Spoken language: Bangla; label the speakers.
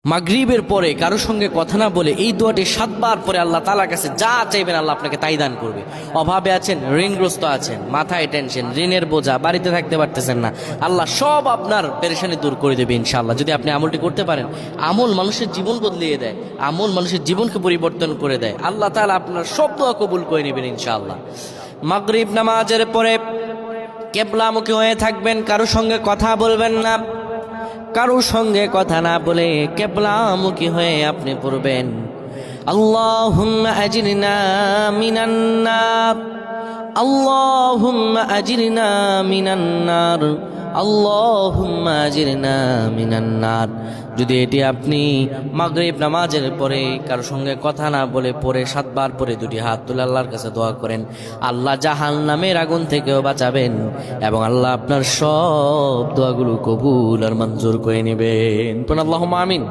Speaker 1: মাগরিবের পরে কারো সঙ্গে কথা না বলে এই দোয়াটি 7 বার পরে আল্লাহ তাআলার কাছে যা চাইবেন আল্লাহ আপনাকে তাই দান করবে। অভাবে আছেন, ঋণগ্রস্ত আছেন, মাথায় টেনশন, ঋণের বোঝা, বাড়িতে থাকতে পারতেছেন না, আল্লাহ সব আপনার পেরেশানি দূর করে দেবে ইনশাআল্লাহ। যদি আপনি আমলটি করতে পারেন, আমল মানুষের জীবন বদলিয়ে দেয়, আমল মানুষের জীবনকে পরিবর্তন করে দেয়। আল্লাহ তাআলা আপনার সব দোয়া কবুল করে নেবেন ইনশাআল্লাহ। মাগরিব নামাজের পরে কিবলামুখী হয়ে থাকবেন, কারো সঙ্গে কথা বলবেন না, কারো সঙ্গে কথা না বলে কিবলামুখী হয়ে আপনি পড়বেন আল্লাহুম্মা আজিরনা মিনান নার, আল্লাহুম্মা আজিরনা মিনান নার, আল্লাহুম্মা আজিরনা মিনান নার। যদি এটি আপনি মাগরিব নামাজের পরে কারো সঙ্গে কথা না বলে পড়ে 7 বার পরে দুটি হাত তুলে আল্লাহর কাছে দোয়া করেন, আল্লাহ জাহান্নামের আগুন থেকেও বাঁচাবেন এবং আল্লাহ আপনার সব দোয়াগুলো কবুল আর মঞ্জুর করে নেবেন। আল্লাহুম্মা আমিন।